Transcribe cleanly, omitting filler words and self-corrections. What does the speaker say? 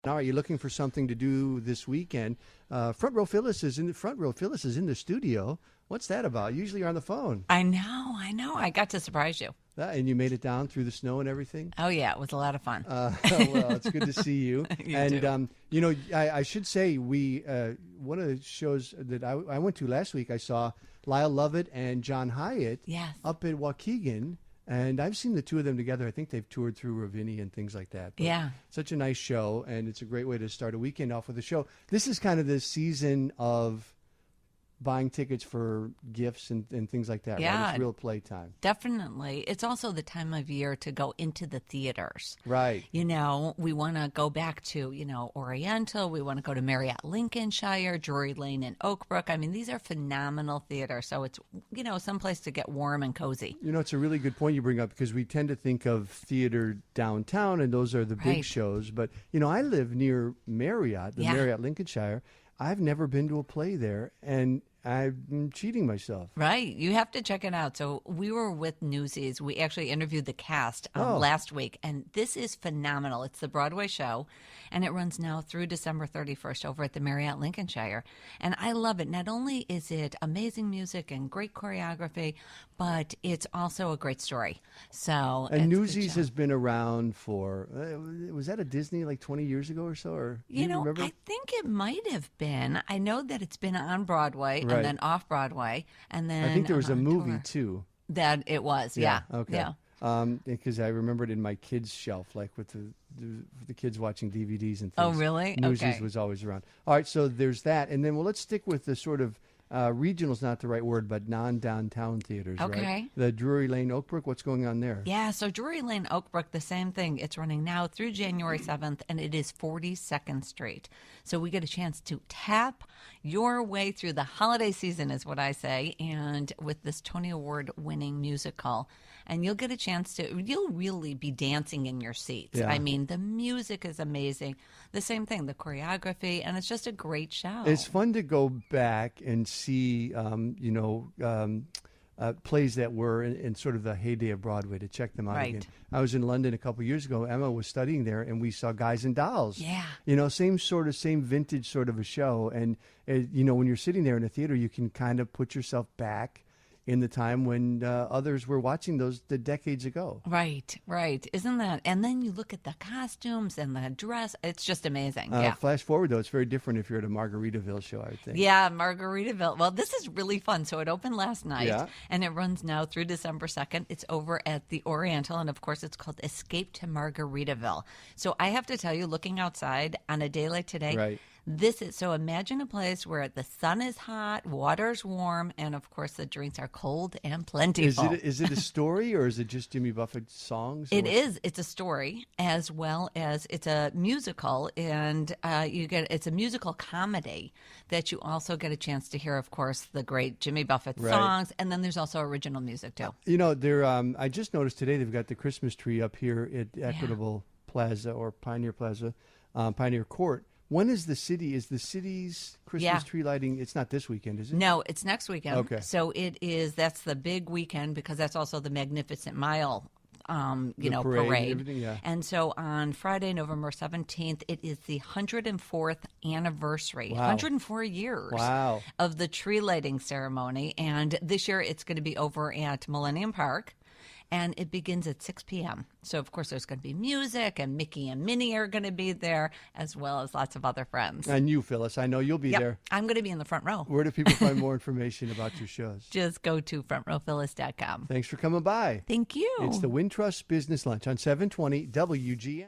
Now, are you looking for something to do this weekend? Front row Phyllis is in the studio. What's that about? Usually you're on the phone. I know. I got to surprise you. And you made it down through the snow and everything? Oh, yeah. It was a lot of fun. Well, it's good to see you. You too. I should say one of the shows that I went to last week, I saw Lyle Lovett and John Hyatt up at Waukegan. And I've seen the two of them together. I think they've toured through Ravinia and things like that. But yeah. Such a nice show, and it's a great way to start a weekend off with a show. This is kind of the season of buying tickets for gifts and things like that, yeah, right? It's real playtime. Definitely. It's also the time of year to go into the theaters. Right. We want to go back to, Oriental. We want to go to Marriott Lincolnshire, Drury Lane and Oakbrook. I mean, these are phenomenal theaters. So it's, someplace to get warm and cozy. It's a really good point you bring up because we tend to think of theater downtown and those are the big shows. But, I live near Marriott, the Marriott Lincolnshire. I've never been to a play there, and I'm cheating myself. Right. You have to check it out. So we were with Newsies. We actually interviewed the cast last week, and this is phenomenal. It's the Broadway show, and it runs now through December 31st over at the Marriott Lincolnshire. And I love it. Not only is it amazing music and great choreography, but it's also a great story. And Newsies has been around for, was that a Disney like 20 years ago or so? Or do you remember? I think it might have been. I know that it's been on Broadway. Right. And then off Broadway, and then I think there was a movie tour. Too. That it was, yeah. Okay. Yeah. Because I remember it in my kids' shelf, like with the kids watching DVDs and things. Oh, really? Newsies was always around. All right, so there's that, and then let's stick with the sort of regional's not the right word, but non-downtown theaters. Okay. Right? The Drury Lane, Oakbrook. What's going on there? Yeah, so Drury Lane, Oakbrook, the same thing. It's running now through January 7th, and it is 42nd Street. So we get a chance to tap your way through the holiday season, is what I say, and with this Tony Award-winning musical. And you'll get a chance you'll really be dancing in your seats. Yeah. I mean, the music is amazing. The same thing, the choreography, and it's just a great show. It's fun to go back and see, plays that were in sort of the heyday of Broadway, to check them out again. I was in London a couple of years ago. Emma was studying there, and we saw Guys and Dolls. Yeah. Same vintage sort of a show. And, when you're sitting there in a theater, you can kind of put yourself back in the time when others were watching the decades ago. Right. Isn't that? And then you look at the costumes and the dress. It's just amazing. Flash forward, though, it's very different if you're at a Margaritaville show, I would think. Yeah, Margaritaville. Well, this is really fun. So it opened last night, Yeah. and it runs now through December 2nd. It's over at the Oriental, and of course, it's called Escape to Margaritaville. So I have to tell you, looking outside on a day like today, Right. So imagine a place where the sun is hot, water's warm, and of course the drinks are cold and plentiful. Is it a story or is it just Jimmy Buffett songs? It is. It's a story as well as it's a musical, and it's a musical comedy that you also get a chance to hear, of course, the great Jimmy Buffett songs, and then there's also original music too. I just noticed today they've got the Christmas tree up here at Equitable Plaza or Pioneer Plaza, Pioneer Court. When is the city's Christmas tree lighting? It's not this weekend, is it? No, it's next weekend. Okay. So that's the big weekend because that's also the Magnificent Mile, parade. Yeah. And so on Friday, November 17th, it is the 104th anniversary, 104 years of the tree lighting ceremony. And this year it's going to be over at Millennium Park. And it begins at 6 p.m. So, of course, there's going to be music, and Mickey and Minnie are going to be there, as well as lots of other friends. And you, Phyllis, I know you'll be there. I'm going to be in the front row. Where do people find more information about your shows? Just go to frontrowphyllis.com. Thanks for coming by. Thank you. It's the Wintrust Business Lunch on 720 WGN.